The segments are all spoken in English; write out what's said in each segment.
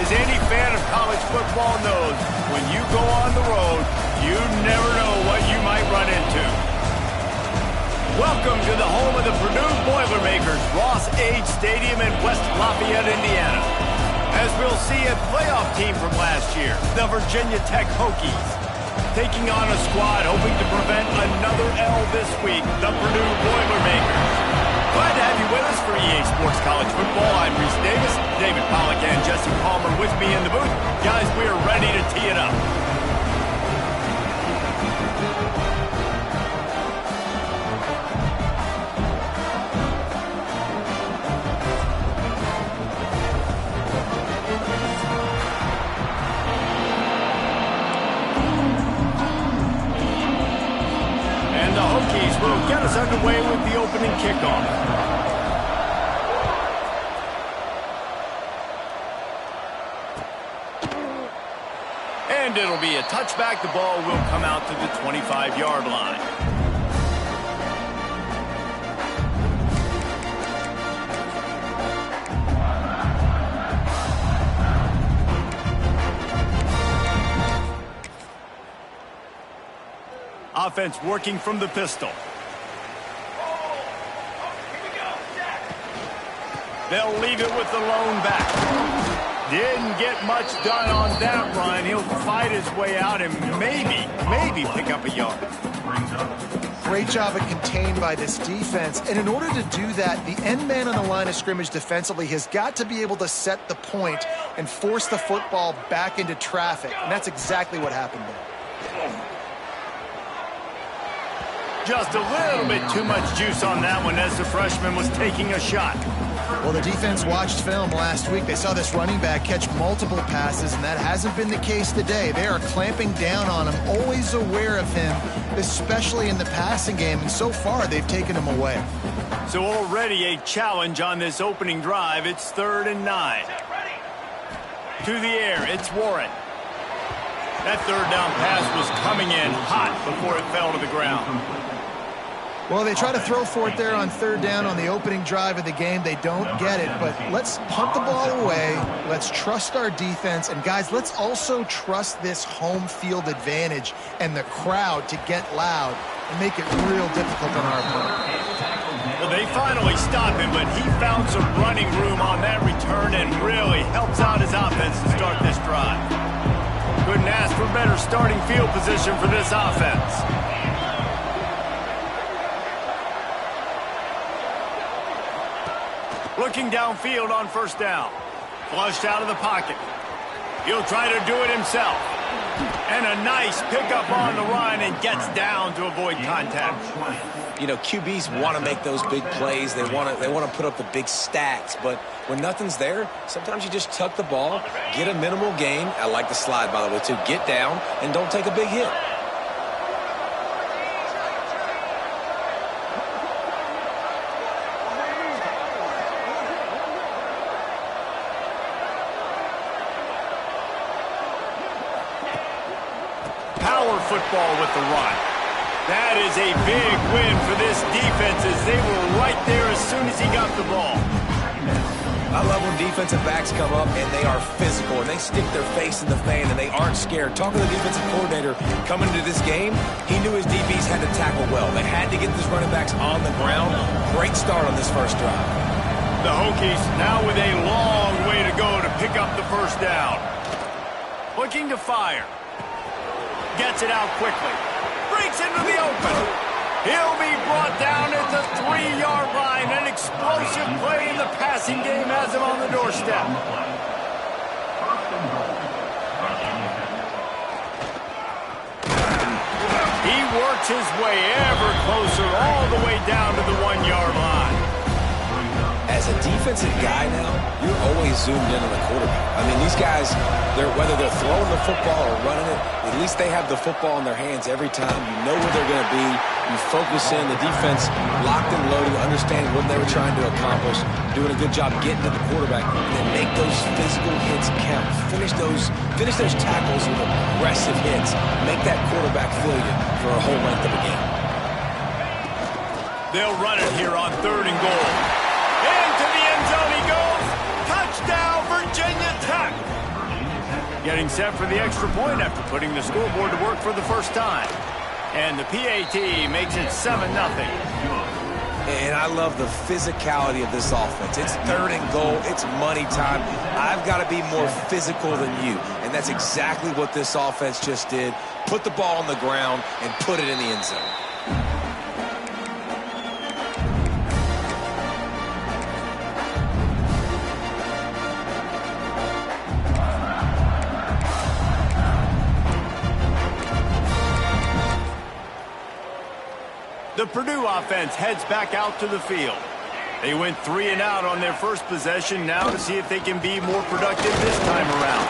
As any fan of college football knows, when you go on the road, you never know what you might run into. Welcome to the home of the Purdue Boilermakers, Ross-Age Stadium in West Lafayette, Indiana. As we'll see, a playoff team from last year, the Virginia Tech Hokies, taking on a squad hoping to prevent another L this week, the Purdue Boilermakers. Glad to have you with us for EA Sports College Football. I'm Reese Davis, David Pollack, and Jesse Palmer with me in the booth. Guys, we are ready to tee it up. And the Hokies will get us underway with the opening kickoff. And it'll be a touchback. The ball will come out to the 25-yard line. Offense working from the pistol. They'll leave it with the lone back. Didn't get much done on that run. He'll fight his way out and maybe pick up a yard. Great job of contained by this defense. And in order to do that, the end man on the line of scrimmage defensively has got to be able to set the point and force the football back into traffic. And that's exactly what happened there. Just a little bit too much juice on that one as the freshman was taking a shot. Well, the defense watched film last week. They saw this running back catch multiple passes, and that hasn't been the case today. They are clamping down on him, always aware of him, especially in the passing game, and so far they've taken him away. So already a challenge on this opening drive. It's 3rd and 9. To the air, it's Warren. That third down pass was coming in hot before it fell to the ground. Well, they try to throw for it there on 3rd down on the opening drive of the game. They don't get it, but let's punt the ball away. Let's trust our defense. And, guys, let's also trust this home field advantage and the crowd to get loud and make it real difficult on our opponent. Well, they finally stop him, but he found some running room on that return and really helps out his offense to start this drive. Couldn't ask for better starting field position for this offense. Looking downfield on 1st down. Flushed out of the pocket. He'll try to do it himself. And a nice pickup on the run and gets down to avoid contact. You know, QBs want to make those big plays. They want to put up the big stats. But when nothing's there, sometimes you just tuck the ball, get a minimal gain. I like the slide, by the way, too. Get down and don't take a big hit. Football with the run. That is a big win for this defense as they were right there as soon as he got the ball. I love when defensive backs come up and they are physical and they stick their face in the fan and they aren't scared. Talking to the defensive coordinator coming into this game, he knew his DBs had to tackle well. They had to get these running backs on the ground. Great start on this first drive. The Hokies now with a long way to go to pick up the 1st down. Looking to fire. Gets it out quickly. Breaks into the open. He'll be brought down at the 3-yard line. An explosive play in the passing game has him on the doorstep. He works his way ever closer all the way down to the 1-yard line. As a defensive guy now, you're always zoomed in on the quarterback. I mean, these guys, whether they're throwing the football or running it, at least they have the football in their hands every time. You know where they're going to be. You focus in. The defense locked and loaded, understanding what they were trying to accomplish, doing a good job getting to the quarterback, and then make those physical hits count. Finish those tackles with aggressive hits. Make that quarterback feel you for a whole length of a game. They'll run it here on 3rd and goal. Into the end zone he goes. Touchdown, Virginia Tech. Getting set for the extra point after putting the scoreboard to work for the first time. And the PAT makes it 7-0. And I love the physicality of this offense. It's 3rd and goal. It's money time. I've got to be more physical than you. And that's exactly what this offense just did. Put the ball on the ground and put it in the end zone. The Purdue offense heads back out to the field. They went 3 and out on their first possession, now to see if they can be more productive this time around.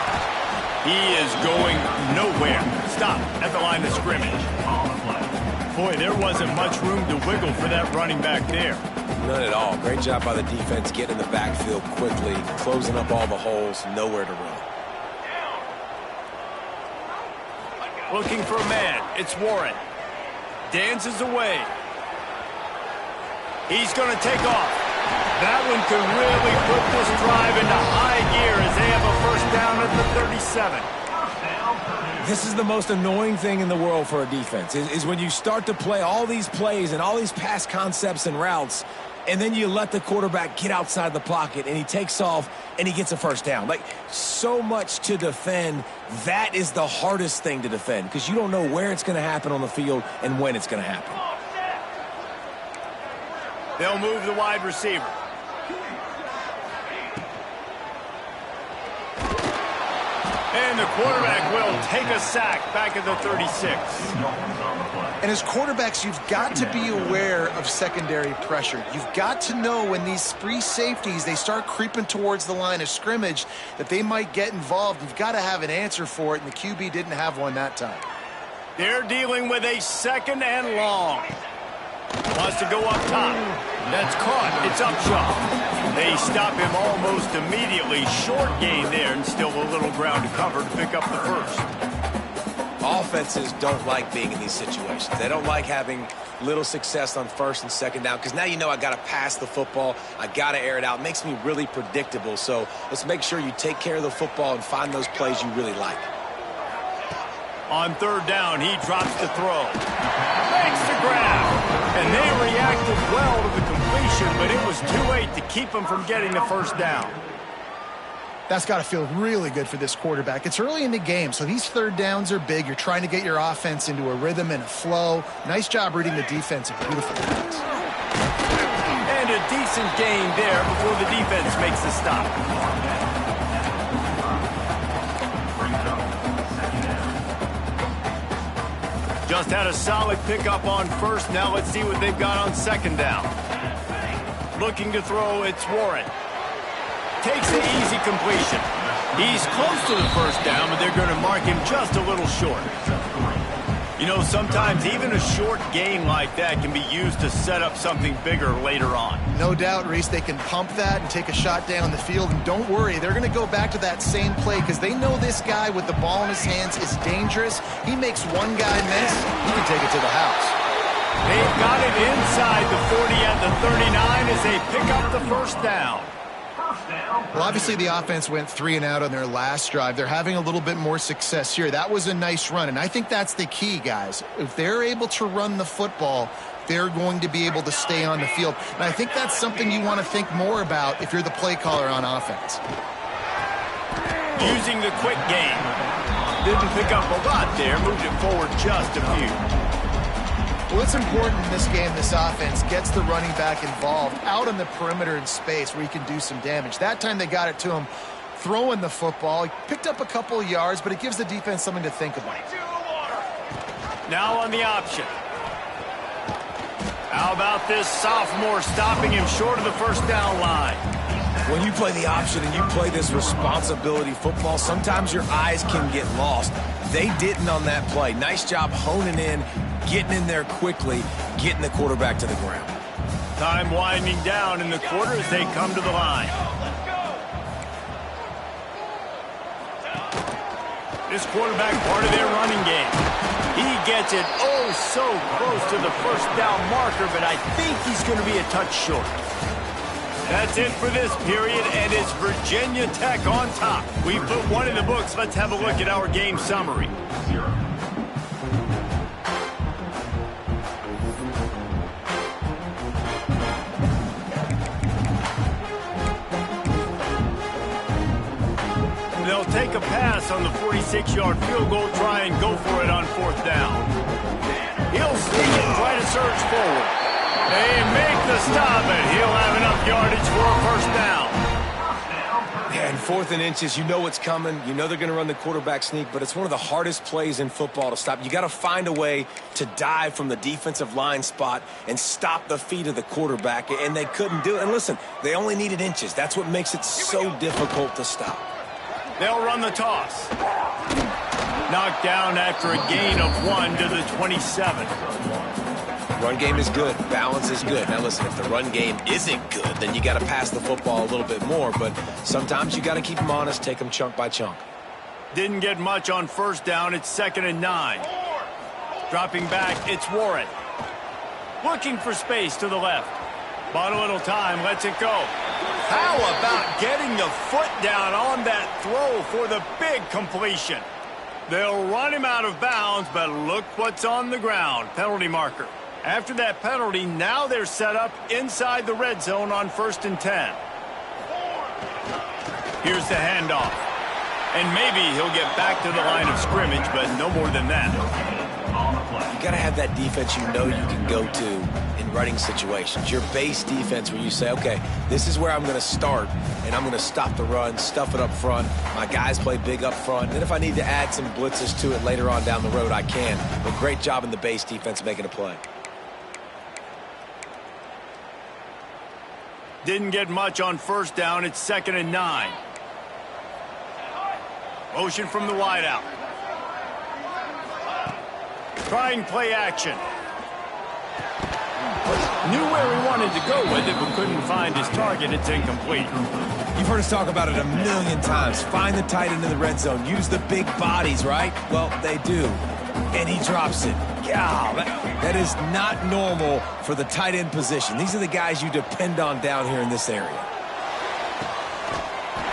He is going nowhere. Stop at the line of scrimmage. Boy, there wasn't much room to wiggle for that running back there. None at all. Great job by the defense getting in the backfield quickly, closing up all the holes, nowhere to run. Looking for a man. It's Warren. Dances away. He's going to take off. That one could really put this drive into high gear as they have a first down at the 37. This is the most annoying thing in the world for a defense, is when you start to play all these plays and all these pass concepts and routes, and then you let the quarterback get outside the pocket, and he takes off, and he gets a first down. Like, so much to defend. That is the hardest thing to defend, because you don't know where it's going to happen on the field and when it's going to happen. They'll move the wide receiver. And the quarterback will take a sack back at the 36. And as quarterbacks, you've got to be aware of secondary pressure. You've got to know when these free safeties, they start creeping towards the line of scrimmage, that they might get involved. You've got to have an answer for it, and the QB didn't have one that time. They're dealing with a 2nd and long. Wants to go up top. That's caught. It's Upshaw. They stop him almost immediately. Short gain there, and still a little ground to cover to pick up the first. Offenses don't like being in these situations. They don't like having little success on 1st and 2nd down, because now you know I got to pass the football. I got to air it out. It makes me really predictable. So let's make sure you take care of the football and find those plays you really like. On 3rd down, he drops the throw. Makes the grab. And they reacted well to the completion, but it was too late to keep him from getting the first down. That's got to feel really good for this quarterback. It's early in the game, so these 3rd downs are big. You're trying to get your offense into a rhythm and a flow. Nice job reading the defense. Beautiful pass. And a decent gain there before the defense makes the stop. Just had a solid pickup on 1st. Now let's see what they've got on 2nd down. Looking to throw, it's Warren. Takes an easy completion. He's close to the first down, but they're going to mark him just a little short. You know, sometimes even a short gain like that can be used to set up something bigger later on. No doubt, Reese, they can pump that and take a shot down the field. And don't worry, they're going to go back to that same play because they know this guy with the ball in his hands is dangerous. He makes one guy miss, he can take it to the house. They've got it inside the 40 at the 39 as they pick up the first down. Well, obviously the offense went 3 and out on their last drive. They're having a little bit more success here. That was a nice run, and I think that's the key, guys. If they're able to run the football, they're going to be able to stay on the field. And I think that's something you want to think more about if you're the play caller on offense. Using the quick game. Didn't pick up a lot there, moved it forward just a few. Well, it's important in this game, this offense gets the running back involved out on the perimeter in space where he can do some damage. That time they got it to him throwing the football. He picked up a couple of yards, but it gives the defense something to think about. Now on the option. How about this sophomore stopping him short of the first down line? When you play the option and you play this responsibility football, sometimes your eyes can get lost. They didn't on that play. Nice job honing in, getting in there quickly, getting the quarterback to the ground. Time winding down in the quarter as they come to the line. This quarterback part of their running game. He gets it oh so close to the first down marker, but I think he's going to be a touch short. That's it for this period, and it's Virginia Tech on top. We put one in the books. Let's have a look at our game summary. They'll take a pass on the 46-yard field goal, try and go for it on 4th down. He'll sneak and try to surge forward. They make the stop, and he'll have enough yardage for a 1st down. Yeah, and 4th and inches, you know what's coming. You know they're going to run the quarterback sneak, but it's one of the hardest plays in football to stop. You got to find a way to dive from the defensive line spot and stop the feet of the quarterback, and they couldn't do it. And listen, they only needed inches. That's what makes it so difficult to stop. They'll run the toss. Knocked down after a gain of 1 to the 27. Run game is good. Balance is good. Now listen, if the run game isn't good, then you got to pass the football a little bit more. But sometimes you got to keep them honest, take them chunk by chunk. Didn't get much on 1st down. It's 2nd and 9. Dropping back, it's Warren. Looking for space to the left. Bought a little time, lets it go. How about getting the foot down on that throw for the big completion? They'll run him out of bounds, but look what's on the ground. Penalty marker. After that penalty, now they're set up inside the red zone on 1st and 10. Here's the handoff. And maybe he'll get back to the line of scrimmage, but no more than that. You got to have that defense you know you can go to in running situations. Your base defense where you say, okay, this is where I'm going to start, and I'm going to stop the run, stuff it up front. My guys play big up front. And if I need to add some blitzes to it later on down the road, I can. But great job in the base defense making a play. Didn't get much on 1st down. It's 2nd and 9. Motion from the wideout. Trying play action. Knew where he wanted to go with it, but couldn't find his target. It's incomplete. You've heard us talk about it a million times. Find the tight end in the red zone. Use the big bodies, right? Well, they do. And he drops it. God, that is not normal for the tight end position. These are the guys you depend on down here in this area.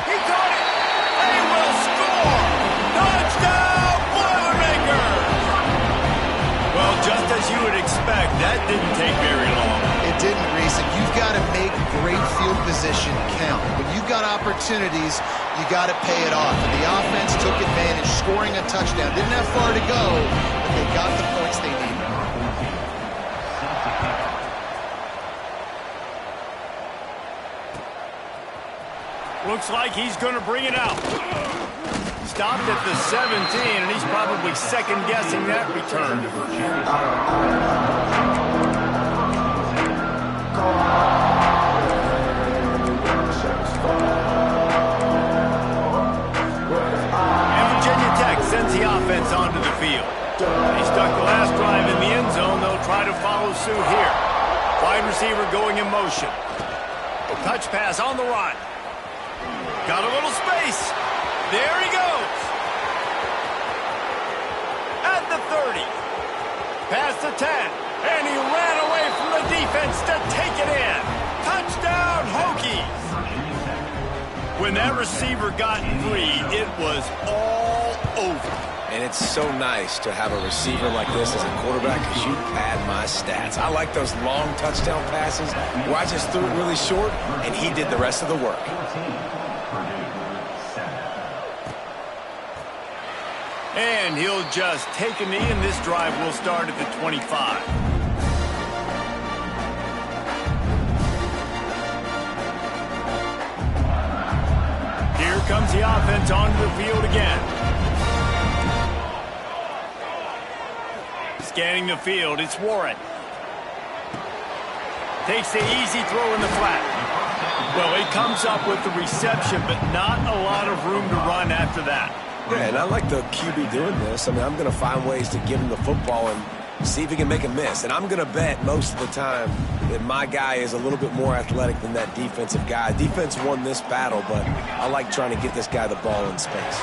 He caught it! They will score! Touchdown, Boilermakers! Well, just as you would expect, that didn't take very long. It didn't, Reese, and you've got to make great field position count. When you've got opportunities, you got to pay it off. And the offense took advantage, scoring a touchdown. Didn't have far to go, but they got the points they needed. Looks like he's going to bring it out. Stopped at the 17, and he's probably second-guessing that return. And Virginia Tech sends the offense onto the field. They stuck the last drive in the end zone. They'll try to follow suit here. Wide receiver going in motion. Touch pass on the run. Got a little space. There he goes. At the 30. Past the 10. And he ran away from the defense to take it in. Touchdown, Hokies. When that receiver got free, it was all over. And it's so nice to have a receiver like this as a quarterback because you pad my stats. I like those long touchdown passes where I just threw it really short and he did the rest of the work. And he'll just take a knee, and this drive will start at the 25. Here comes the offense onto the field again. Scanning the field, it's Warren. Takes the easy throw in the flat. Well, he comes up with the reception, but not a lot of room to run after that. Yeah, and I like the QB doing this. I mean, I'm going to find ways to give him the football and see if he can make a miss. And I'm going to bet most of the time that my guy is a little bit more athletic than that defensive guy. Defense won this battle, but I like trying to get this guy the ball in space.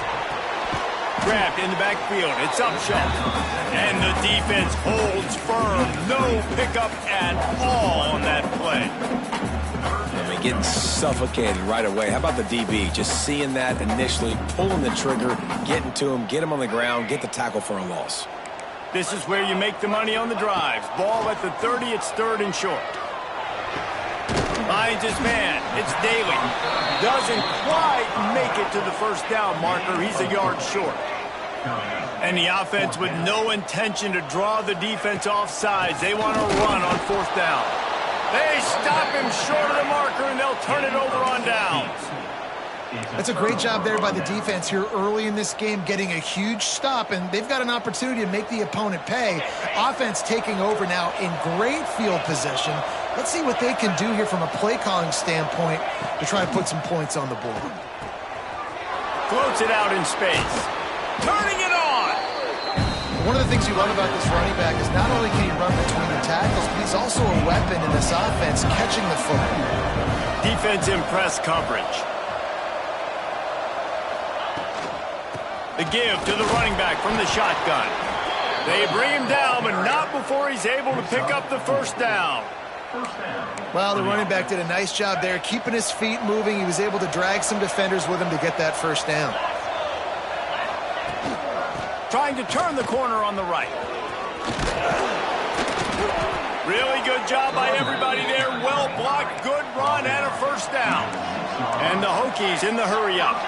Grabbed in the backfield. It's Upshaw. And the defense holds firm. No pickup at all on that play. I mean, getting suffocated right away. How about the DB? Just seeing that initially, pulling the trigger, getting to him, get him on the ground, get the tackle for a loss. This is where you make the money on the drives. Ball at the 30, it's 3rd and short. Finds his man. It's Daly. Doesn't quite make it to the first down marker. He's a yard short. And the offense with no intention to draw the defense off sides. They want to run on 4th down. They stop him short of the marker, and they'll turn it over on downs. That's a great job there by the defense here early in this game, getting a huge stop, and they've got an opportunity to make the opponent pay. Offense taking over now in great field position. Let's see what they can do here from a play-calling standpoint to try to put some points on the board. Floats it out in space. Turning it on. One of the things you love about this running back is not only can he run between the tackles, but he's also a weapon in this offense, catching the football. Defense in press coverage. The give to the running back from the shotgun. They bring him down, but not before he's able to pick up the first down. Well, the running back did a nice job there, keeping his feet moving. He was able to drag some defenders with him to get that first down. Trying to turn the corner on the right. Really good job by everybody there. Well blocked, good run, and a first down. And the Hokies in the hurry-up.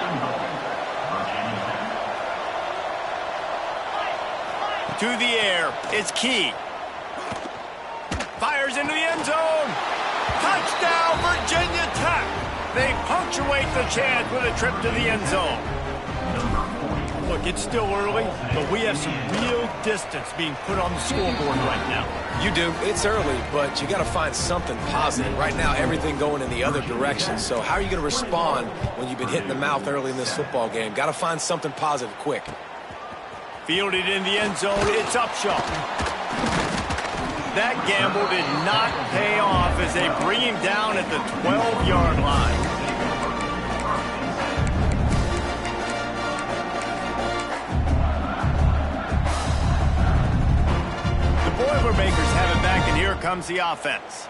To the air, it's Key. Fires into the end zone. Touchdown, Virginia Tech. They punctuate the chance with a trip to the end zone. Look, it's still early, but we have some real distance being put on the scoreboard right now. You do. It's early, but you got to find something positive. Right now, everything going in the other direction. So how are you going to respond when you've been hit in the mouth early in this football game? Got to find something positive quick. Fielded in the end zone, it's Upshaw. That gamble did not pay off as they bring him down at the 12-yard line. The Boilermakers have it back, and here comes the offense.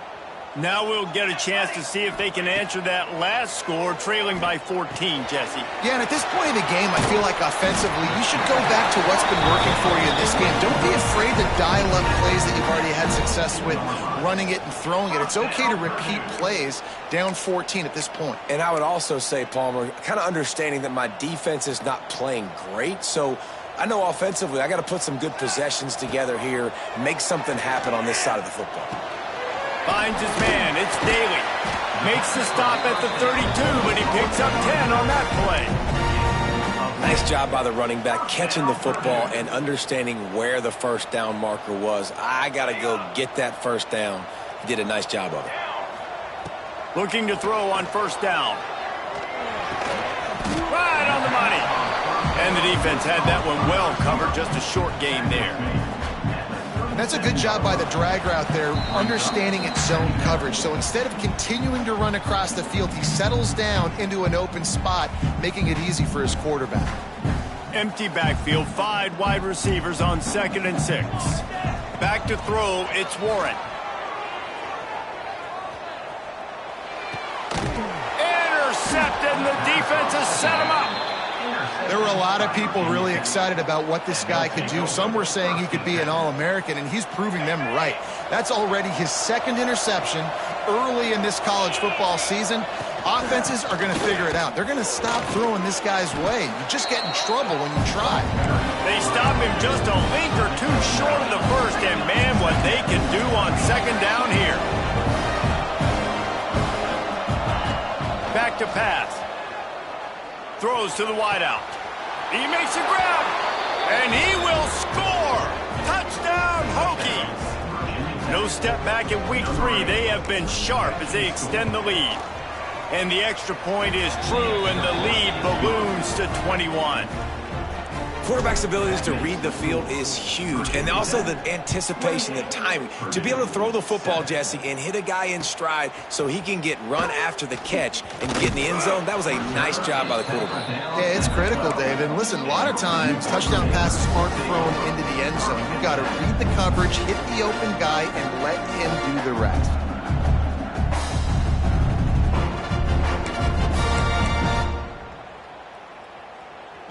Now we'll get a chance to see if they can answer that last score, trailing by 14, Jesse. Yeah, and at this point in the game, I feel like offensively, you should go back to what's been working for you in this game. Don't be afraid to dial up plays that you've already had success with, running it and throwing it. It's okay to repeat plays down 14 at this point. And I would also say, Palmer, kind of understanding that my defense is not playing great, so I know offensively I got to put some good possessions together here, make something happen on this side of the football. Finds his man. It's Daly. Makes the stop at the 32, but he picks up 10 on that play. Nice job by the running back, catching the football and understanding where the first down marker was. I got to go get that first down. He did a nice job of it. Looking to throw on first down. Right on the money. And the defense had that one well covered. Just a short game there. That's a good job by the drag route there, understanding its zone coverage. So instead of continuing to run across the field, he settles down into an open spot, making it easy for his quarterback. Empty backfield, 5 wide receivers on 2nd and 6. Back to throw, it's Warren. Intercepted, and the defense has set him up. There were a lot of people really excited about what this guy could do. Some were saying he could be an All-American, and he's proving them right. That's already his 2nd interception early in this college football season. Offenses are going to figure it out. They're going to stop throwing this guy's way. You just get in trouble when you try. They stop him just a link or two short of the first, and man, what they can do on 2nd down here. Back to pass. Throws to the wideout. He makes a grab, and he will score. Touchdown, Hokies. No step back in week 3. They have been sharp as they extend the lead. And the extra point is true, and the lead balloons to 21. Quarterback's abilities to read the field is huge, and also the anticipation, the timing. To be able to throw the football, Jesse, and hit a guy in stride so he can get run after the catch and get in the end zone, that was a nice job by the quarterback. Yeah, it's critical, David. And listen, a lot of times touchdown passes aren't thrown into the end zone. You've got to read the coverage, hit the open guy, and let him do the rest.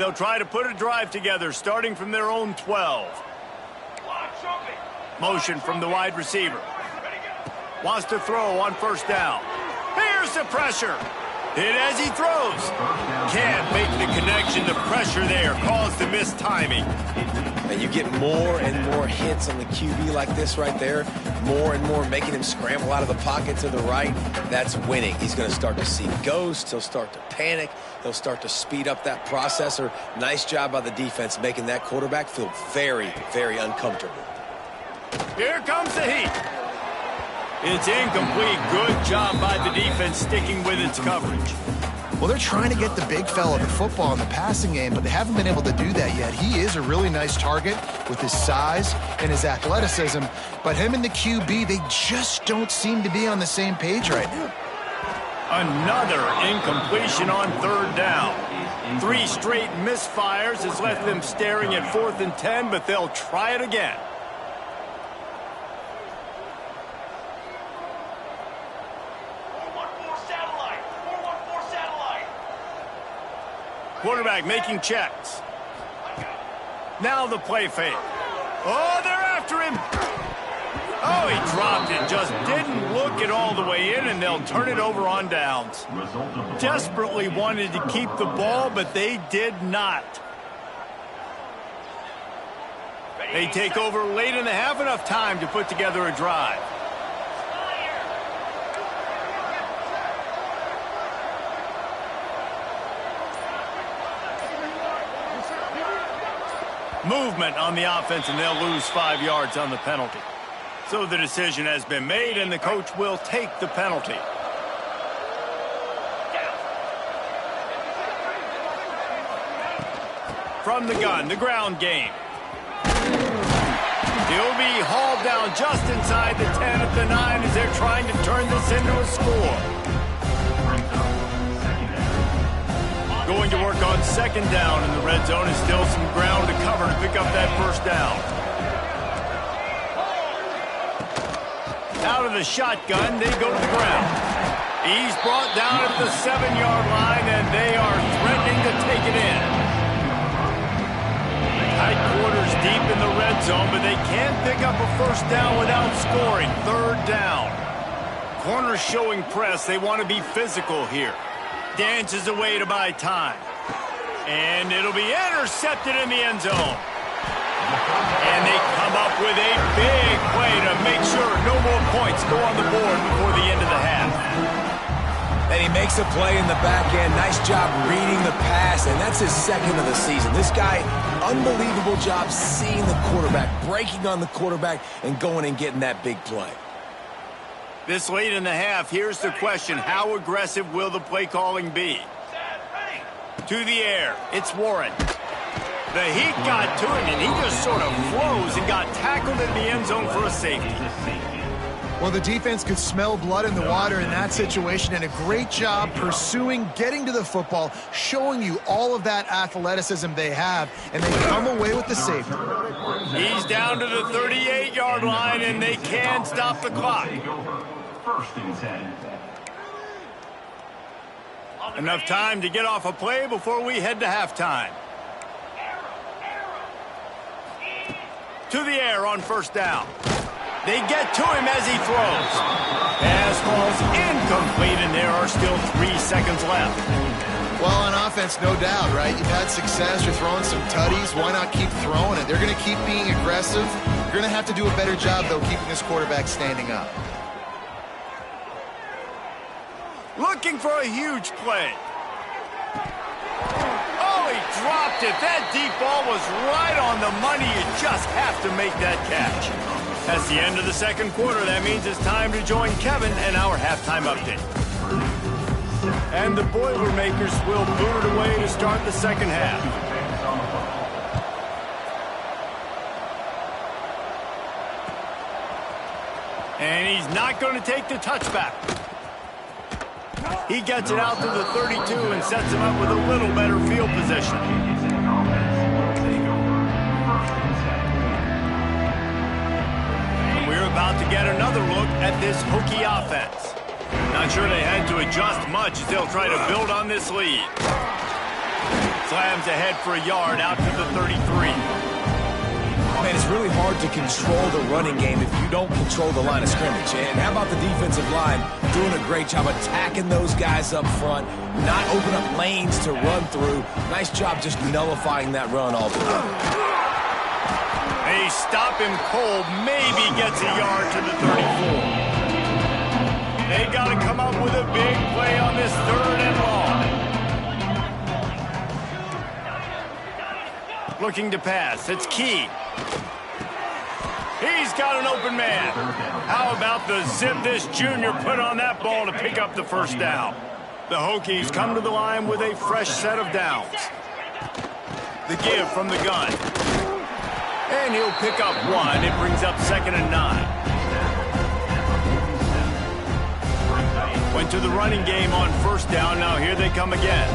They'll try to put a drive together, starting from their own 12. Motion from the wide receiver. Wants to throw on first down. Here's the pressure. Hit as he throws. Can't make the connection. The pressure there caused the missed timing. And you get more and more hits on the QB like this right there. More and more making him scramble out of the pocket to the right. That's winning. He's going to start to see ghosts. He'll start to panic. He'll start to speed up that processor. Nice job by the defense making that quarterback feel very, very uncomfortable. Here comes the heat. It's incomplete. Good job by the defense sticking with its coverage. Well, they're trying to get the big fella the football in the passing game, but they haven't been able to do that yet. He is a really nice target with his size and his athleticism, but him and the QB, they just don't seem to be on the same page right now. Another incompletion on third down. 3 straight misfires has left them staring at 4th and 10, but they'll try it again. Quarterback making checks. Now the play fake. Oh, they're after him. Oh, he dropped it. Just didn't look it all the way in, and they'll turn it over on downs. Desperately wanted to keep the ball, but they did not. They take over late in the half, enough time to put together a drive. Movement on the offense, and they'll lose 5 yards on the penalty. So the decision has been made, and the coach will take the penalty. From the gun, the ground game. He'll be hauled down just inside the 10 at the 9 as they're trying to turn this into a score. Going to work on second down in the red zone, and still some ground to cover to pick up that first down. Out of the shotgun, they go to the ground. He's brought down at the 7-yard line, and they are threatening to take it in. Tight quarters deep in the red zone, but they can't pick up a first down without scoring. Third down. Corners showing press. They want to be physical here. Dances away to buy time. And it'll be intercepted in the end zone. And they come up with a big play to make sure no more points go on the board before the end of the half. And he makes a play in the back end. Nice job reading the pass, and that's his second of the season. This guy, unbelievable job seeing the quarterback, breaking on the quarterback, and going and getting that big play. This late in the half, here's the question. How aggressive will the play calling be? To the air, it's Warren. The heat got to him, and he just sort of froze and got tackled in the end zone for a safety. Well, the defense could smell blood in the water in that situation, and a great job pursuing, getting to the football, showing you all of that athleticism they have, and they come away with the safety. He's down to the 38-yard line, and they can't stop the clock. First and 10. Enough time to get off a play before we head to halftime. To the air on first down. They get to him as he throws. Pass falls incomplete, and there are still 3 seconds left. Well, on offense, no doubt, right? You've had success. You're throwing some tutties. Why not keep throwing it? They're going to keep being aggressive. You're going to have to do a better job, though, keeping this quarterback standing up. Looking for a huge play. Oh, he dropped it. That deep ball was right on the money. You just have to make that catch. That's the end of the second quarter. That means it's time to join Kevin and our halftime update. And the Boilermakers will boot it away to start the second half. And he's not going to take the touchback. He gets it out to the 32 and sets him up with a little better field position. And we're about to get another look at this Hokie offense. Not sure they had to adjust much as they'll try to build on this lead. slams ahead for a yard out to the 33. Man, it's really hard to control the running game if you don't control the line of scrimmage. And how about the defensive line doing a great job attacking those guys up front, not open up lanes to run through. Nice job just nullifying that run altogether. They stop him cold, maybe gets a yard to the 34. They got to come up with a big play on this 3rd and long. Looking to pass, it's Key. He's got an open man. How about the zip this junior put on that ball to pick up the first down? The Hokies come to the line with a fresh set of downs. The give from the gun. And he'll pick up 1. It brings up 2nd and 9. Went to the running game on 1st down. Now here they come again.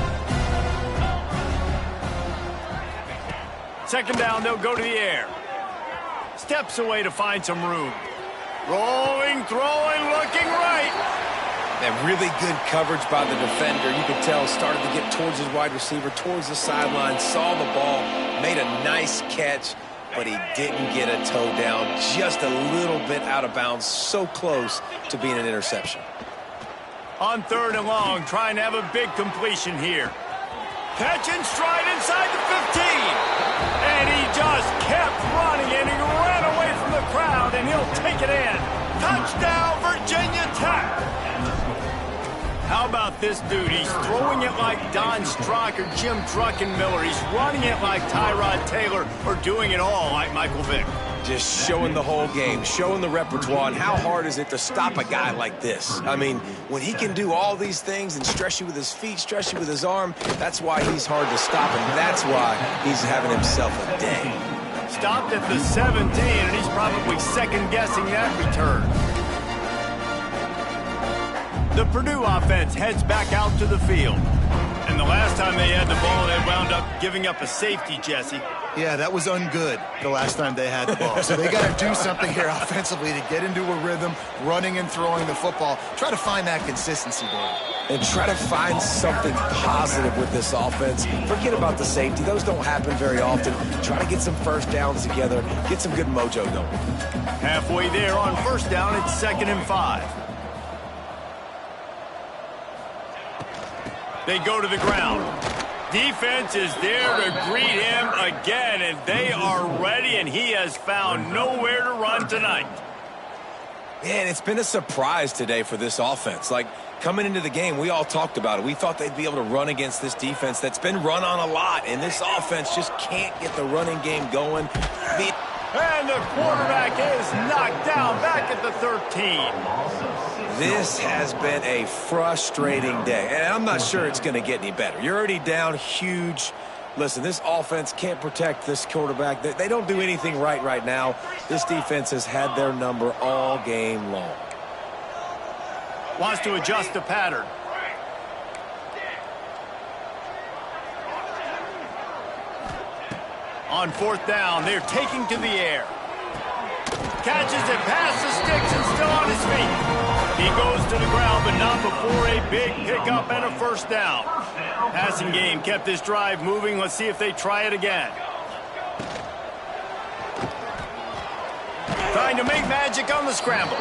2nd down, they'll go to the air. Steps away to find some room. Rolling, throwing, looking right. And really good coverage by the defender. You could tell started to get towards his wide receiver, towards the sideline, saw the ball, made a nice catch, but he didn't get a toe down. Just a little bit out of bounds, so close to being an interception. On 3rd and long, trying to have a big completion here. Catch and stride inside the 15. And he just kept running, and he ran away from the crowd, and he'll take it in. Touchdown, Virginia Tech. How about this dude? He's throwing it like Don Strock or Jim Druckenmiller. He's running it like Tyrod Taylor, or doing it all like Michael Vick. Just showing the whole game, showing the repertoire, and how hard is it to stop a guy like this? I mean, when he can do all these things and stress you with his feet, stress you with his arm, that's why he's hard to stop, and that's why he's having himself a day. Stopped at the 17, and he's probably second-guessing that return. The Purdue offense heads back out to the field. And the last time they had the ball, they wound up giving up a safety, Jesse. Yeah, that was ungood the last time they had the ball. So they got to do something here offensively to get into a rhythm, running and throwing the football. Try to find that consistency, Dave. And try to find something positive with this offense. Forget about the safety. Those don't happen very often. Try to get some first downs together, get some good mojo going. Halfway there on 1st down, it's 2nd and 5. They go to the ground. Defense is there to greet him again, and they are ready, and he has found nowhere to run tonight. Man, it's been a surprise today for this offense. Like, coming into the game, we all talked about it. We thought they'd be able to run against this defense that's been run on a lot, and this offense just can't get the running game going. And the quarterback is knocked down back at the 13. This has been a frustrating day, and I'm not sure it's going to get any better. You're already down huge. Listen, this offense can't protect this quarterback. They don't do anything right now. This defense has had their number all game long. Wants to adjust the pattern. On 4th down, they're taking to the air. Catches it past the sticks and still on his feet. He goes to the ground, but not before a big pickup and a 1st down. Passing game kept this drive moving. Let's see if they try it again. Trying to make magic on the scramble.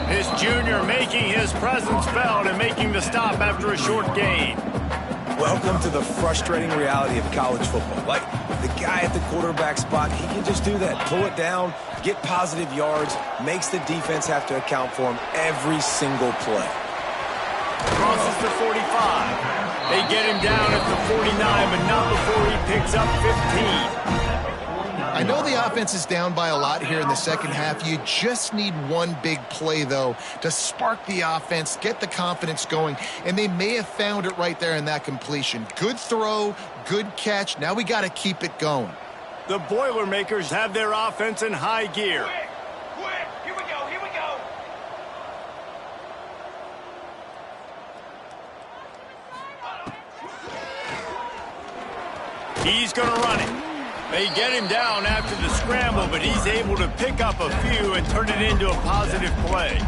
This junior making his presence felt and making the stop after a short gain. Welcome to the frustrating reality of college football. Like, the guy at the quarterback spot, he can just do that. Pull it down, get positive yards, makes the defense have to account for him every single play. Crosses the 45. They get him down at the 49, but not before he picks up 15. I know the offense is down by a lot here in the second half. You just need one big play, though, to spark the offense, get the confidence going, and they may have found it right there in that completion. Good throw, good catch. Now we got to keep it going. The Boilermakers have their offense in high gear. Quick, here we go, here we go. He's going to run it. They get him down after the scramble, but he's able to pick up a few and turn it into a positive play.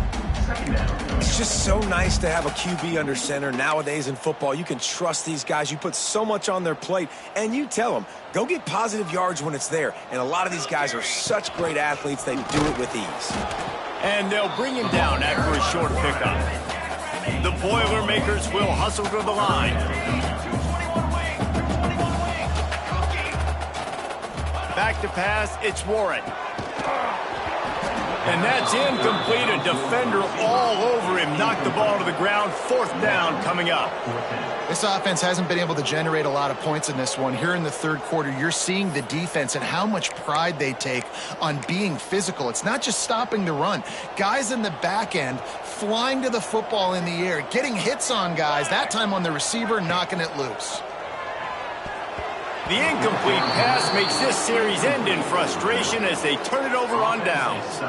It's just so nice to have a QB under center. Nowadays in football, you can trust these guys. You put so much on their plate, and you tell them, go get positive yards when it's there. And a lot of these guys are such great athletes, they do it with ease. And they'll bring him down after a short pickup. The Boilermakers will hustle to the line. Back to pass, it's Warren. And that's incomplete. A defender all over him. Knocked the ball to the ground. 4th down coming up. This offense hasn't been able to generate a lot of points in this one. Here in the 3rd quarter, you're seeing the defense and how much pride they take on being physical. It's not just stopping the run. Guys in the back end flying to the football in the air, getting hits on guys, that time on the receiver, knocking it loose. The incomplete pass makes this series end in frustration as they turn it over on downs.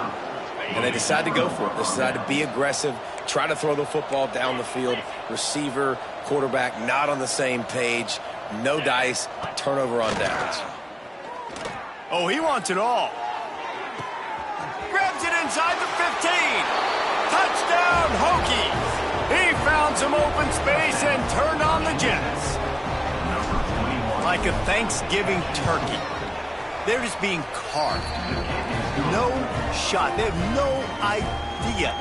And they decide to go for it. They decide to be aggressive, try to throw the football down the field. Receiver, quarterback, not on the same page. No dice, turnover on downs. Oh, he wants it all. Grabs it inside the 15. Touchdown, Hokies. He found some open space and turned on the Jets. Like a Thanksgiving turkey. They're just being carved. No shot. They have no idea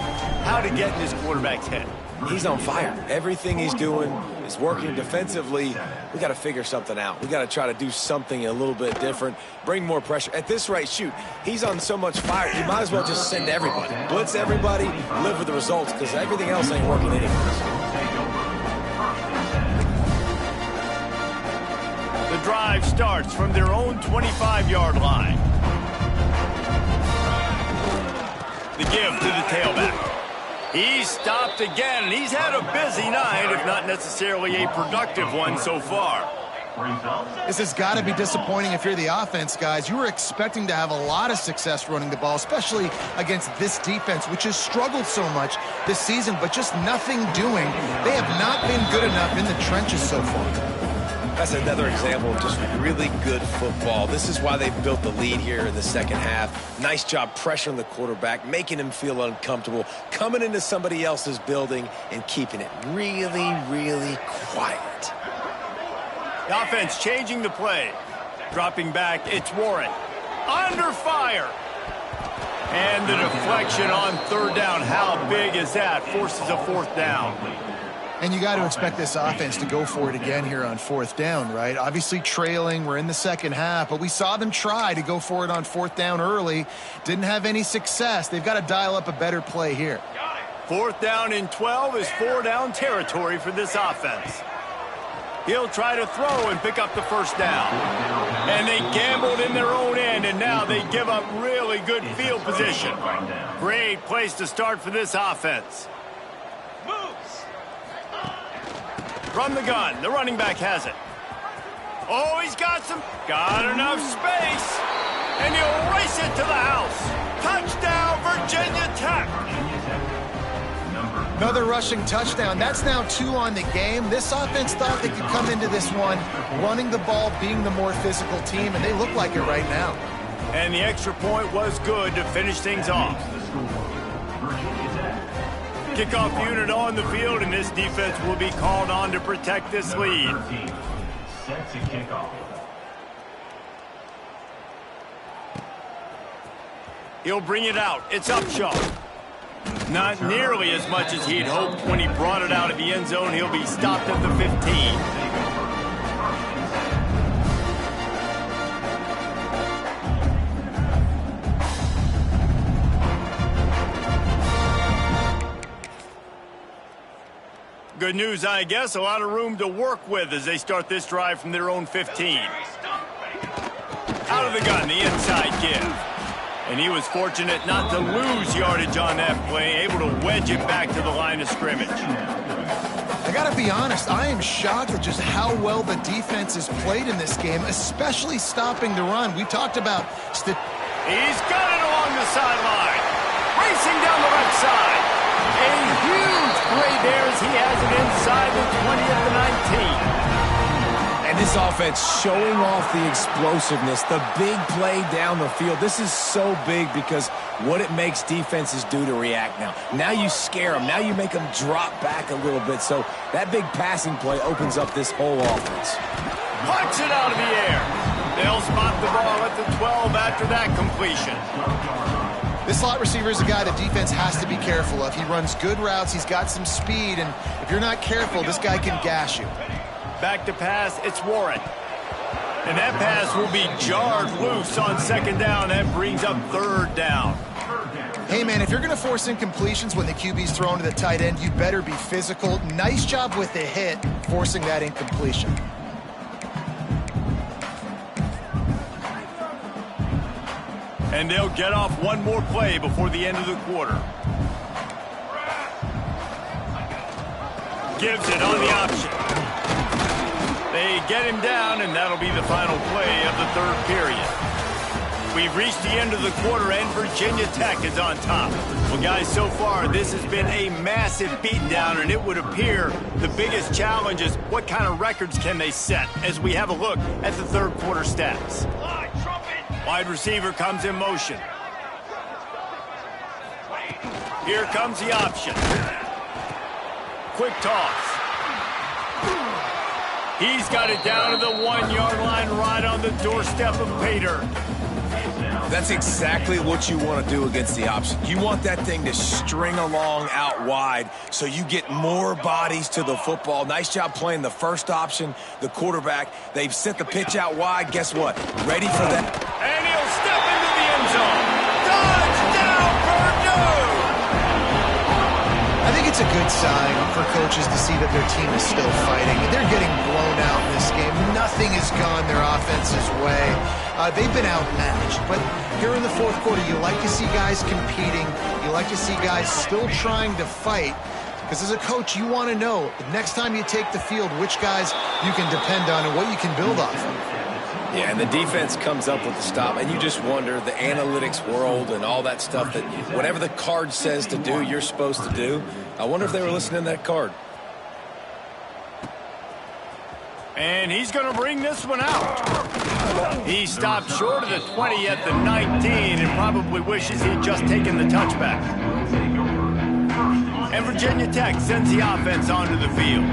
how to get in this quarterback's head. He's on fire. Everything he's doing is working defensively. We got to figure something out. We got to try to do something a little bit different, bring more pressure. At this rate, shoot, he's on so much fire, you might as well just send everybody. Blitz everybody, live with the results, because everything else ain't working anyways. The drive starts from their own 25-yard line. The give to the tailback. He's stopped again, and he's had a busy night, if not necessarily a productive one so far. This has got to be disappointing if you're the offense, guys. You were expecting to have a lot of success running the ball, especially against this defense, which has struggled so much this season, but just nothing doing. They have not been good enough in the trenches so far. That's another example of just really good football. This is why they've built the lead here in the 2nd half. Nice job pressuring the quarterback, making him feel uncomfortable, coming into somebody else's building and keeping it really, really quiet. The offense changing the play. Dropping back, it's Warren. Under fire. And the deflection on 3rd down. How big is that? Forces a 4th down. And you got to expect this offense to go for it again here on 4th down, right? Obviously trailing, we're in the 2nd half, but we saw them try to go for it on 4th down early. Didn't have any success. They've got to dial up a better play here. 4th down and 12 is 4-down territory for this offense. He'll try to throw and pick up the 1st down. And they gambled in their own end, and now they give up really good field position. Great place to start for this offense. From the gun, the running back has it. Oh, he's got enough space. And he'll race it to the house. Touchdown, Virginia Tech. Another rushing touchdown. That's now 2 on the game. This offense thought they could come into this one running the ball, being the more physical team, and they look like it right now. And the extra point was good to finish things off. Kickoff unit on the field, and this defense will be called on to protect this lead. Set to kick off. He'll bring it out. It's Upshaw. Not nearly as much as he'd hoped when he brought it out of the end zone. He'll be stopped at the 15. Good news, I guess. A lot of room to work with as they start this drive from their own 15. Out of the gun, the inside give. And he was fortunate not to lose yardage on that play, able to wedge it back to the line of scrimmage. I got to be honest, I am shocked at just how well the defense has played in this game, especially stopping the run. We talked about... He's got it along the sideline. Racing down the left side. A huge play there as he has it inside the 20 at the 19. And This offense showing off the explosiveness, the big play down the field. This is so big because what it makes defenses do to react now. Now you scare them. Now you make them drop back a little bit. So that big passing play opens up this whole offense. Punch it out of the air. They'll spot the ball at the 12 after that completion. This slot receiver is a guy the defense has to be careful of. He runs good routes. He's got some speed, and if you're not careful, this guy can gash you. Back to pass, it's Warren. And that pass will be jarred loose on second down. That brings up third down. Hey, man, if you're going to force incompletions when the QB's thrown to the tight end, you better be physical. Nice job with the hit, forcing that incompletion. And they'll get off one more play before the end of the quarter. Gives it on the option. They get him down, and that'll be the final play of the third period. We've reached the end of the quarter, and Virginia Tech is on top. Well, guys, so far, this has been a massive beatdown, and it would appear the biggest challenge is what kind of records can they set as we have a look at the third quarter stats. Wide receiver comes in motion. Here comes the option. Quick toss. He's got it down to the 1-yard line right on the doorstep of Pater. That's exactly what you want to do against the option. You want that thing to string along out wide so you get more bodies to the football. Nice job playing the first option, the quarterback. They've sent the pitch out wide. Guess what? Ready for that. And he'll step into the end zone. Touchdown, Purdue! I think it's a good sign for coaches to see that their team is still fighting. They're getting blown out in this game. Nothing has gone their offense's way. They've been outmatched. But here in the fourth quarter, you like to see guys competing. You like to see guys still trying to fight. Because as a coach, you want to know, the next time you take the field, which guys you can depend on and what you can build off of. Yeah, and the defense comes up with the stop, and you just wonder, the analytics world and all that stuff, that whatever the card says to do, you're supposed to do. I wonder if they were listening to that card. And he's going to bring this one out. He stopped short of the 20 at the 19 and probably wishes he'd just taken the touchback. And Virginia Tech sends the offense onto the field.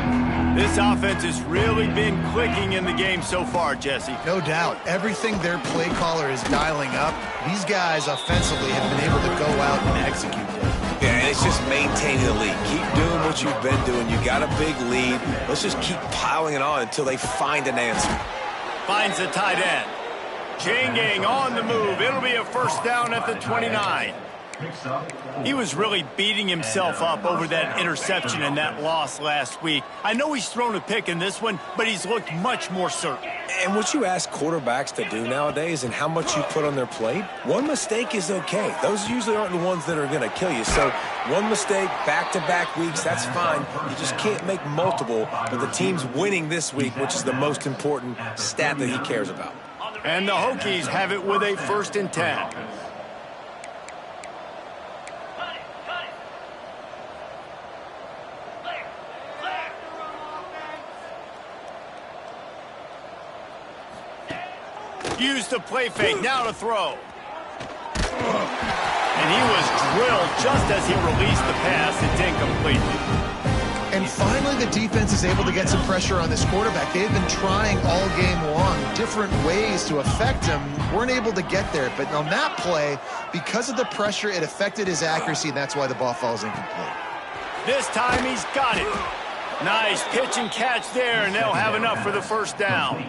This offense has really been clicking in the game so far, Jesse. No doubt. Everything their play caller is dialing up, these guys offensively have been able to go out and execute it. Yeah, and it's just maintaining the lead. Keep doing what you've been doing. You got a big lead. Let's just keep piling it on until they find an answer. Finds the tight end. Chain gang on the move. It'll be a first down at the 29. He was really beating himself up over that interception and that loss last week. I know he's thrown a pick in this one, but he's looked much more certain. And what you ask quarterbacks to do nowadays and how much you put on their plate, one mistake is okay. Those usually aren't the ones that are going to kill you. So one mistake, back-to-back weeks, that's fine. You just can't make multiple, but the team's winning this week, which is the most important stat that he cares about. And the Hokies have it with a 1st and 10. Used the play fake, now to throw. And he was drilled just as he released the pass. It's incomplete. And finally, the defense is able to get some pressure on this quarterback. They've been trying all game long different ways to affect him. Weren't able to get there. But on that play, because of the pressure, it affected his accuracy, and that's why the ball falls incomplete. This time he's got it. Nice pitch and catch there, and they'll have enough for the first down.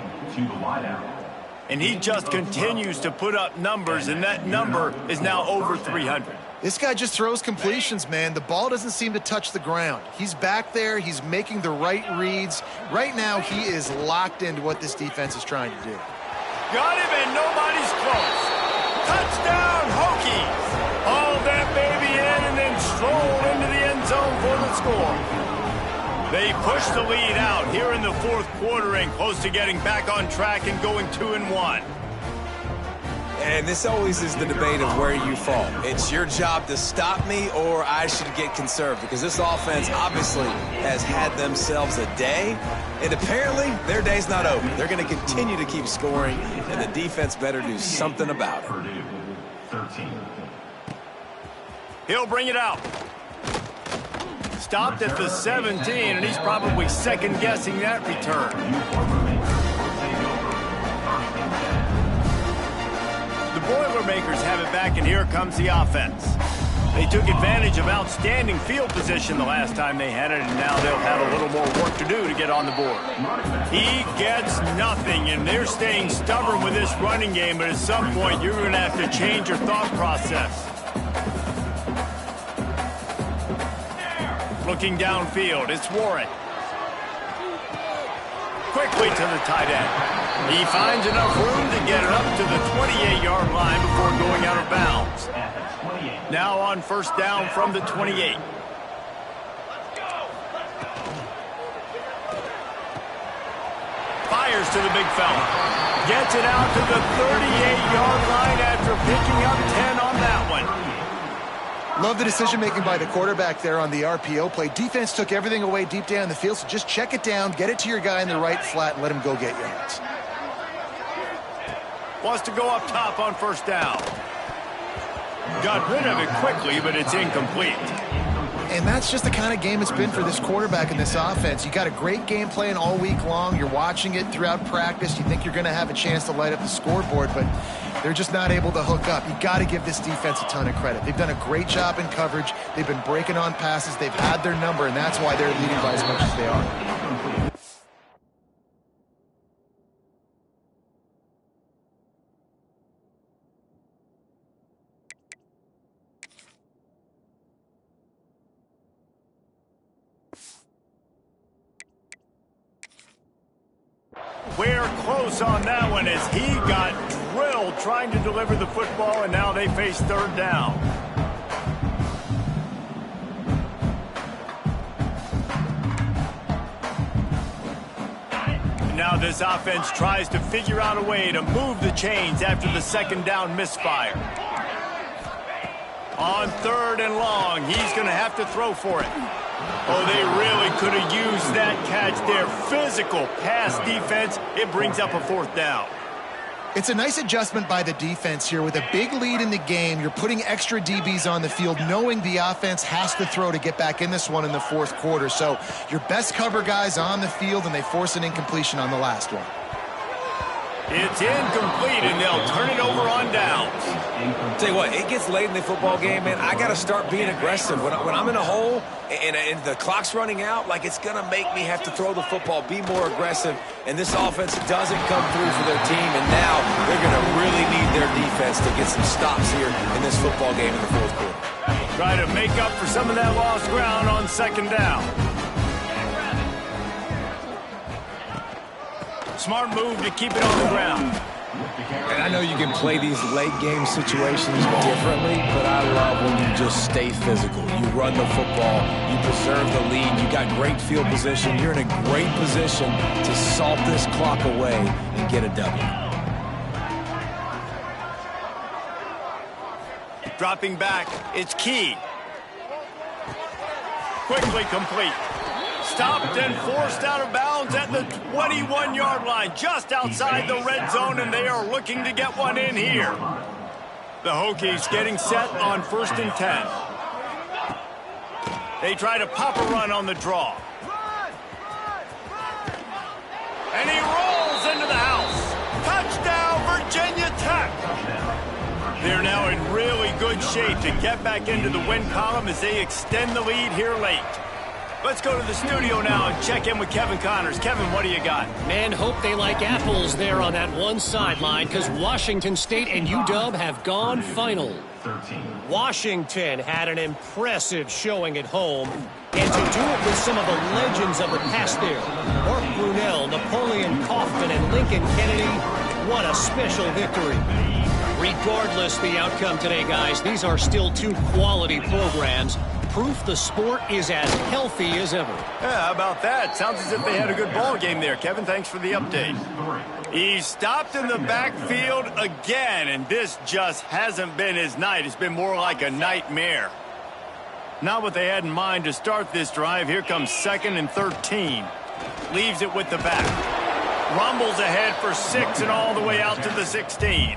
And he just continues to put up numbers, and that number is now over 300. This guy just throws completions, man. The ball doesn't seem to touch the ground. He's back there. He's making the right reads. Right now, he is locked into what this defense is trying to do. Got him, and nobody's close. Touchdown, Hokies. Haul that baby in and then stroll into the end zone for the score. They push the lead out here in the fourth quarter and close to getting back on track and going 2-1. And this always is the debate of where you fall. It's your job to stop me, or I should get conserved, because this offense obviously has had themselves a day, and apparently their day's not over. They're going to continue to keep scoring, and the defense better do something about it. Purdue, 13. He'll bring it out. Stopped at the 17, and he's probably second-guessing that return. The Boilermakers have it back, and here comes the offense. They took advantage of outstanding field position the last time they had it, and now they'll have a little more work to do to get on the board. He gets nothing, and they're staying stubborn with this running game, but at some point you're going to have to change your thought process. Looking downfield, it's Warren. Quickly to the tight end. He finds enough room to get it up to the 28-yard line before going out of bounds. Now on first down from the 28. Fires to the big fella. Gets it out to the 38-yard line after picking up 10 on that one. Love the decision-making by the quarterback there on the RPO play. Defense took everything away deep down the field, so just check it down, get it to your guy in the right flat, and let him go get yards. Wants to go up top on first down. Got rid of it quickly, but it's incomplete. And that's just the kind of game it's been for this quarterback in this offense. You got a great game plan all week long. You're watching it throughout practice. You think you're going to have a chance to light up the scoreboard, but they're just not able to hook up. You got to give this defense a ton of credit. They've done a great job in coverage. They've been breaking on passes. They've had their number, and that's why they're leading by as much as they are. We're close on that one as he got drilled trying to deliver the football, and now they face third down. Now this offense tries to figure out a way to move the chains after the second down misfire. On third and long, he's going to have to throw for it. Oh, they really could have used that catch there. Physical pass defense. It brings up a fourth down. It's a nice adjustment by the defense here. With a big lead in the game, you're putting extra DBs on the field, knowing the offense has to throw to get back in this one in the fourth quarter. So your best cover guys on the field, and they force an incompletion on the last one. It's incomplete, and they'll turn it over on downs. Tell you what, it gets late in the football game, man. I got to start being aggressive. When I'm in a hole and the clock's running out, like, it's going to make me have to throw the football, be more aggressive, and this offense doesn't come through for their team, and now they're going to really need their defense to get some stops here in this football game in the fourth quarter. Try to make up for some of that lost ground on second down. Smart move to keep it on the ground. And I know you can play these late game situations differently, but I love when you just stay physical. You run the football, you preserve the lead, you got great field position. You're in a great position to salt this clock away and get a W. Dropping back, it's Key. Quickly complete. Stopped and forced out of bounds at the 21-yard line, just outside the red zone, and they are looking to get one in here. The Hokies getting set on 1st and 10. They try to pop a run on the draw. And he rolls into the house. Touchdown, Virginia Tech. They're now in really good shape to get back into the win column as they extend the lead here late. Let's go to the studio now and check in with Kevin Connors. Kevin, what do you got? Man, hope they like apples there on that one sideline, because Washington State and UW have gone final. 13. Washington had an impressive showing at home, and to do it with some of the legends of the past there. Mark Brunell, Napoleon Kaufman, and Lincoln Kennedy, what a special victory. Regardless the outcome today, guys, these are still two quality programs. Proof the sport is as healthy as ever. Yeah, how about that? Sounds as if they had a good ball game there. Kevin, thanks for the update. He's stopped in the backfield again, and this just hasn't been his night. It's been more like a nightmare. Not what they had in mind to start this drive. Here comes 2nd and 13. Leaves it with the back. Rumbles ahead for 6 and all the way out to the 16.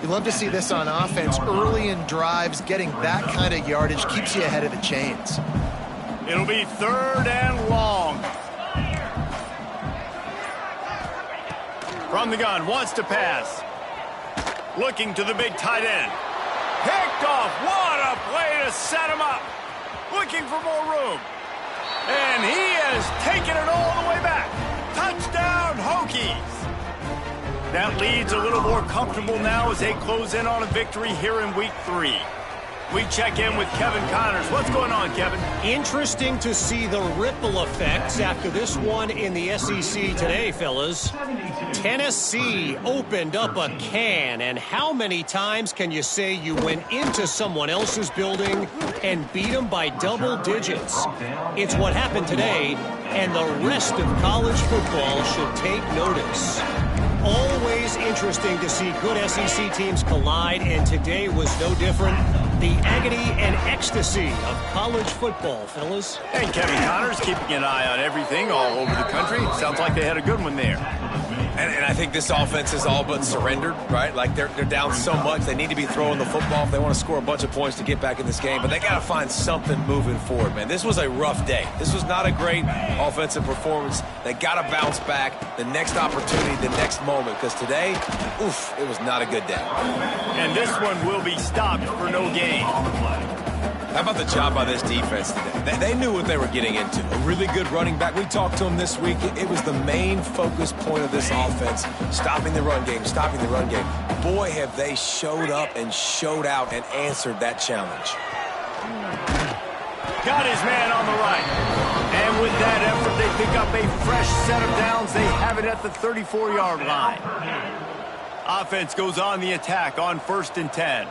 You love to see this on offense. Early in drives, getting that kind of yardage keeps you ahead of the chains. It'll be 3rd and long. From the gun, wants to pass. Looking to the big tight end. Picked off. What a play to set him up. Looking for more room. And he has taken it all the way back. Touchdown, Hokies. That lead's a little more comfortable now as they close in on a victory here in Week 3. We check in with Kevin Connors. What's going on, Kevin? Interesting to see the ripple effects after this one in the SEC today, fellas. Tennessee opened up a can, and how many times can you say you went into someone else's building and beat them by double digits? It's what happened today, and the rest of college football should take notice. Always interesting to see good SEC teams collide, and today was no different. The agony and ecstasy of college football, fellas. And Kevin Connors keeping an eye on everything all over the country. Sounds like they had a good one there. And I think this offense is all but surrendered, right? Like they're down so much. They need to be throwing the football if they want to score a bunch of points to get back in this game. But they got to find something moving forward, man. This was a rough day. This was not a great offensive performance. They got to bounce back the next opportunity, the next moment. Because today, oof, it was not a good day. And this one will be stopped for no gain. How about the job by this defense today? They knew what they were getting into. A really good running back. We talked to him this week. It was the main focus point of this offense, stopping the run game, stopping the run game. Boy, have they showed up and showed out and answered that challenge. Got his man on the right. And with that effort, they pick up a fresh set of downs. They have it at the 34-yard line. Offense goes on the attack on 1st and 10.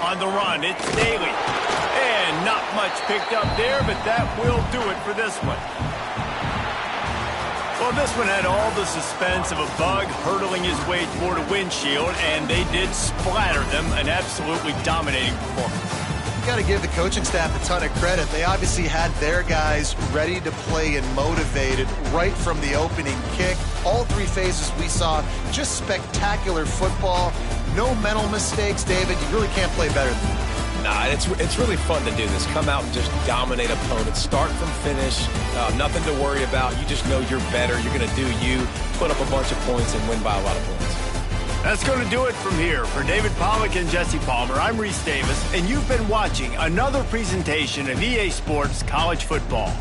On the run, it's Daly. And not much picked up there, but that will do it for this one. Well, this one had all the suspense of a bug hurtling his way toward a windshield, and they did splatter them. An absolutely dominating performance. You got to give the coaching staff a ton of credit. They obviously had their guys ready to play and motivated right from the opening kick. All 3 phases we saw, just spectacular football. No mental mistakes, David. You really can't play better than that. Nah, it's really fun to do this. Come out and just dominate opponents. Start from finish. Nothing to worry about. You just know you're better. You're going to do you, put up a bunch of points, and win by a lot of points. That's going to do it from here. For David Pollack and Jesse Palmer, I'm Reese Davis, and you've been watching another presentation of EA Sports College Football.